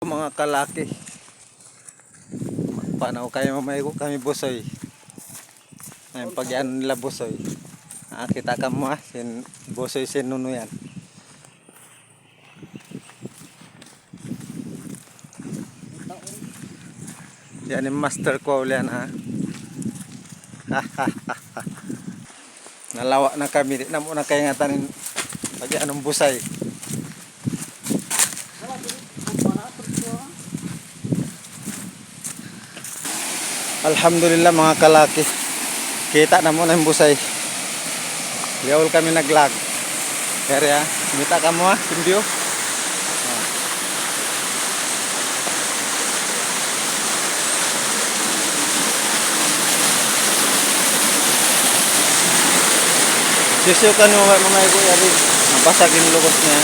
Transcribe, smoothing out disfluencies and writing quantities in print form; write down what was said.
Mga kalaki, panaw kayo mamayo kami busoy. Ngayon pag yan nila busoy, nakakita ka mo busoy sinuno yan. Yan yung master call yan ha. Nalawa na kami, di na muna kayo nga tanin pag anong busay. Alhamdulillah mga kalaki, kita na muna yung busay. Yawal kami naglag. Kaya ya, kumita ka mo ha, simbyo. Sisiyo ka nyo mamay ko yari, mabasag yung lubos niya.